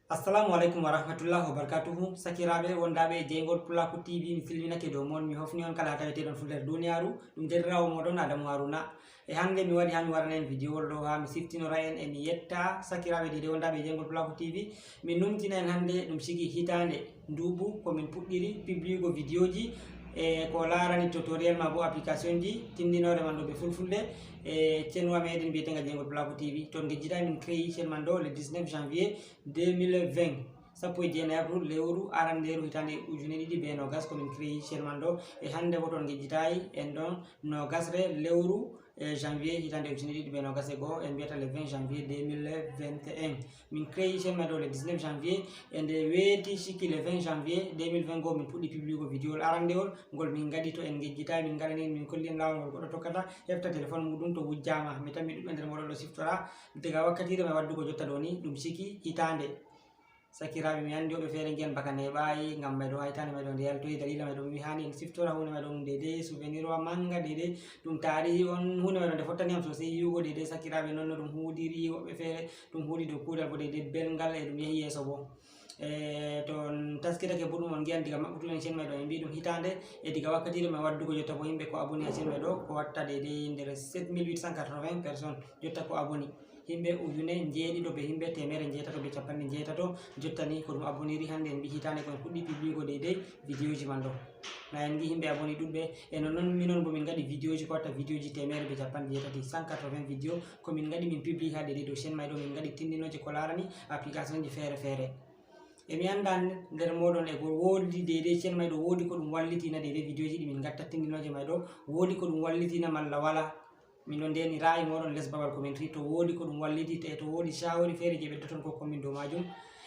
Assalamu alaikum warahmatullahi wabarakatuhu. Sakiraɓe wondaɓe jeygol Pulaku TV, mi silminake dow mon, mi hofni on kala taweteɗon fu nder duniyaru. ɗum derɗirawo moɗon Adamu Haruna. Hande mi waɗi ha mi warana en vidéo ɗo ha mi siftinora en e mi yetta sakiraɓe dede wondaɓe jeygol Pulaku TV. min numtina en hande ɗum sigi hitande nduɓu komin puɗɗiri publigo vidéo ji ko larani tutoriel ma bo application ji tindinore man ɗo ɓe fulfulde chaîne wa meɗen mbiyetega jeygol Pulaku TV. ton gejjita min créé chaîne man ɗo le 19 janvier 2020, sappo e jeenayi avril lewru aranderu hitande ujune ɗiɗi be nogas komin créé chaîne man ɗo. hande bo ton gejjitayi en ɗon nogasre lewru janvier hitande ujune ɗiɗi be nogas e goho, en mbiyata le 20 janvier 2021. min créé chaîne man ɗo le 19 janvier e nde weeti sikki le 20 janvier 2020 go min puɗɗi publigo vidéo arandewol ngol min gaɗi. to en gejjitayi min gaɗani min kolli en lawol ngol goɗɗo tokkata hefta téléphone muɗum to wujjama. mi tammi ɗuɓɓe nder moɗon ɗo siftora daga wakkatire mai waddugo jotta ɗo ni ɗum siki hitande. sakiraɓe mi andi woɓɓe feere ngiyan baka neɓayi ngam mai ɗo haytande mai ɗo nde yaltoyi dalila mai ɗo mi hani en siftora hunde mai ɗum dede souvenir wa manga dede ɗum tarihi on hunde mai ɗo nde fottaniyam sosai yiwugo dede sakiraɓe non no ɗum huɗiri. woɓɓe feere ɗum huuɗi dow kuuɗal bo dede belngal e ɗum yehi yeeso bo. to taskitake bo ɗum on giyan diga maɓɓutuɗen chaîne mai ɗo en mbi ɗum hitande e diga wakkatire mai waddugo jotta bo yimɓe ko aboni ha chaîne mai ɗo ko watta dede nder 7880 personnes jotta ko aboni. himɓe ujune jeeɗiɗo be himɓe temere jeetato be capanɗe jeetato jottani ko ɗum aboniri. hande en mbi hitande koen puɗɗi publigo dedei vidéo ji man ɗo. na en gi himɓe aboni ɗuɗɓe e nonnon minon bo min gaɗi vidéo ji ko watta vidéo ji temere be capanɗe jeetati 180 vidéo komin gaɗi min publie ha dedei dow chaîne mai ɗo. min gaɗi tindinoje ko larani application ji feere feere. emi anda nder moɗon e ko wodi dedei chaîne mai ɗo wodi ko ɗum wallitina dedei vidéo ji ɗi min gatta tindinoje mai ɗo, wodi ko ɗum wallitina malla wala. min ɗo ndeni ra'ayi moɗon les babal commentary to wodi ko ɗum wallitite e to wodi shawari feere je ɓeddoton ko komin dow majum.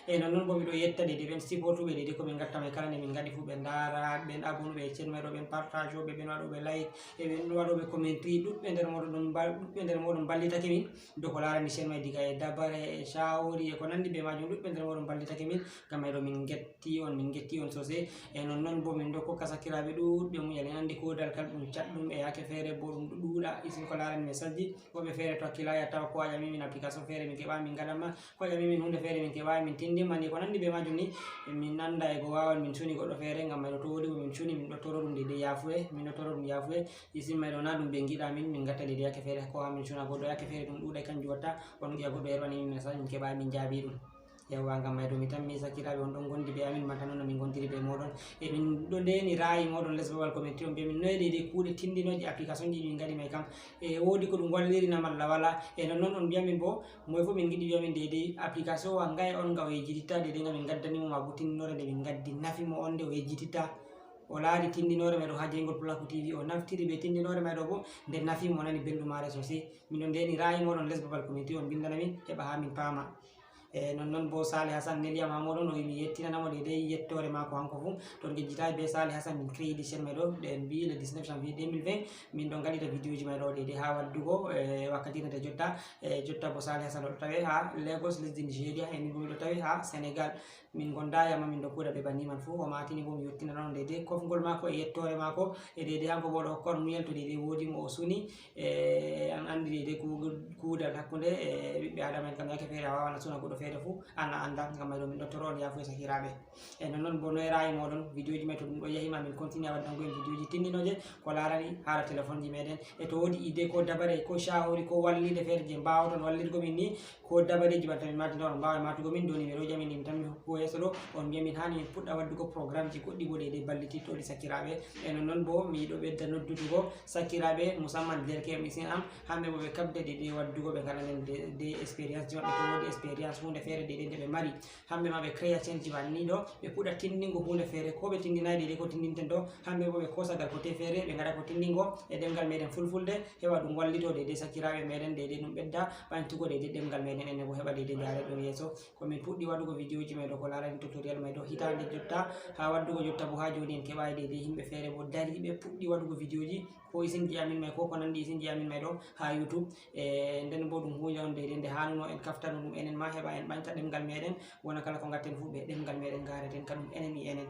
e nonnon bo miɗo yetta dede ɓen siportuɓe dede komin gatta mai kala nde min gaɗi fu ɓe ndara, ɓen abonuɓe e chaîne mai ɗo, ɓen partage oɓe, ɓen waɗoɓe like e ɓen waɗoɓe commentary. ɗuɓɓe nder moɗon ɗuɓɓe nder moɗon ballitake min dow ko larani chaîne mai diga e dabare e shawari e ko nandi be majum. ɗuɓɓe nder moɗon ballitake min ngam mai ɗo min getti on sosai. e nonnon bo min ɗo kokka sakiraɓe ɗuɗɓe muñal. en andi kodal kal ɗum catɗum e yake feere bo ɗum ɗuuɗa isin ko larani message ji. woɓɓe feere to hakkilayi a tawa ko waƴami min application feere min keɓa min gaɗanma, ko waƴami min hunde feere min keɓayi min tindinmani ko nandi be majum ni. min anda e ko wawan min cuni goɗɗo feere ngam mai ɗo to wodi mo min cuni min ɗo toro ɗum dedei yafuye. min ɗo toro ɗum yafuye isin mai ɗo na ɗum ɓe giɗa min gatta dedei yake feere ko ha min cuna goɗɗo yake feere ɗum ɗuuɗai kanjum watta on giya goɗɗo yerɓani min message min keɓayi min jaabi ɗum. yawwa ngam mai ɗo mi tammi sakiraɓe on ɗon gondi be amin manta noon no min gontiri be moɗon. e min ɗo ndeni ra'ayi moɗon les babal commentary on mbiya min noye dedei kuuɗe tindinoje application ji min gaɗi mai kam e wodi ko ɗum wallirina malla wala. e nonnon on mbiyamin bo moye fo min giɗi wiyamin dedei application wa ngae on nga o yejjititta dedei nga min gaddanimo ma bo tindinore nde min gaddi nafimo on nde o yejjititta. o laari tindinore mai ɗo ha jeygol Pulaku TV, o naftiri be tindinore mai ɗo bo nde nafimo, o nani belɗum mare sosai. min ɗo ndeni ra'ayi moɗon les babal commentary on bindana min heɓa ha min paama. e nonnon bo Salih Hassan neliyam ha moɗon o wi mi yettinanamo dedei yettore mako hanko fu. to gejjitayi be Salih Hassan min créé chaîne mai ɗo nde en mbi le 19 janvier 2020 min ɗon gaɗita vidéo ji mai ɗo dedei ha waddugo wakkatire nde jotta. jotta bo Salih Hassan oɗo tawe ha Lagos lesdi Nigeria, e min bo miɗo tawi ha Sénégal. min gondayama min ɗo kuuɗa ɓe banni man fu. o matini bo mi yettinana on dedei kofgol mako e yettore mako e dedei hanko bo ɗo hokka on muñal to dedei wodi mo o suni. an andi dedei kuuɗal hakkude e ɓiɓɓe adama en kam yake feere a wawan a suna goɗɗo feere fu an a anda. ngam mai ɗo min ɗo toro on yafuya sakiraɓe. e nonnon bo noye ra'ayi moɗon vidéo ji mai to ɗum ɗo yahima min continue a waddango en vidéo ji tindinoje ko larani haala téléphone ji meɗen. e to wodi idée ko dabare ko shawari ko wallide feere je mbawaton wallirgo min ni ko dabareji batta min mati on mbawa matugo min dow numéro ji amin ɗi mi tan mi hokkugo yeeso ɗo on mbiya min hani min puɗɗa waddugo programme ji goɗɗi bo dedei ballitittoɗi sakiraɓe. e nonnon bo mi yiɗo ɓedda noddutugo sakiraɓe musamman derke'en isin am hamɓe bo ɓe kabda dedei waddugo ɓe galanen dedei expérience ji maɓɓe. to wodi expérience hunde feere dedei nde ɓe mari hamɓe ma ɓe créa chaîne ji banni ɗo ɓe puɗɗa tindingo hunde feere ko ɓe tindinayi dedei ko tindinten ɗo. hamɓe bo ɓe kosagal kote feere ɓe gaɗa ko tindingo e ɗemgal meɗen fulfulde heɓa ɗum wallito dedei sakiraɓe meɗen dedei ɗum ɓedda ɓantugo dedei ɗemgal meɗen enen bo heɓa dedei jare ɗum yeeso. komin puɗɗi waɗugo vidéo ji mai ɗo ko larani tutoriel mai ɗo hitande jotta ha waddugo jotta bo ha joni en keɓayi dedei himɓe feere bo dari ɓe puɗɗi waɗugo vidéo ji ko isinji amin mai ko nandi isinji amin mai ɗo ha YouTube. nden bo ɗum hunde on dedei nde hanuno en kaftano ɗum enen ma heɓa en ɓanta ɗemgal meɗen wona kala ko gatten fu ɓe ɗemgal meɗen gareten kadum enen e enen.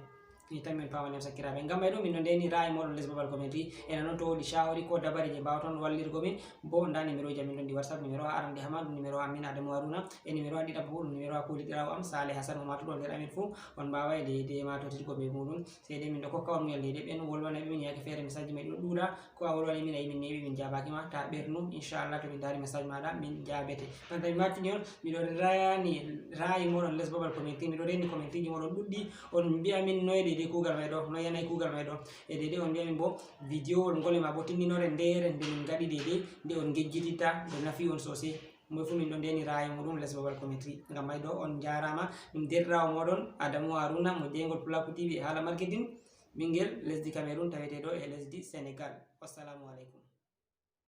ni tan min pamani sakiraɓe ngam ɓay ɗo min no ndeni rayi moɗon les babal commentary ena noon to woodi shawari ko dabari je mbawa toon wallirgo min bo nda numéro ji amin ɗon di whatsapp numéro arande hama ɗum numéro amin Adamou Haruna e numéro ɗiɗaɓa bo ɗum numéro a kolliɗirawo am Saleh Hassan mo matuɗo nder amin fou on mbawa e leyde matotirgo be muɗum seyde min ɗo kokka on muyal leyde ɓen wolwanaɓe min yake feere message meɗi ɗo ɗuuɗa ko a wolwani min ayi min newi min jabakima ta ɓernu inchallah to min dari message maɗa min jabete banta mi martini on miɗo rayi moɗon les babal commentary miɗo reni commentary ji moɗon ɗuɗɗi on mbiya min noye ɗeɗe kugal meɗo no yanayi kugal meɗo e ɗeɗe on mbiya min bo vidéo wol ngolema bo tinninore ndere nde min gaɗi ɗeɗe nde on gejjititta nde nafi on sosai moy fu min ɗo ndeni rayi muɗum les babal commentary ngam may ɗo on jarama ɗum derɗirawo moɗon Adamou Haruna mo jeygol Pulaku TV e haala marketing ɓinguel lesdi Cameroun taweteɗo e lesdi Sénégal. Wassalamu aleykum.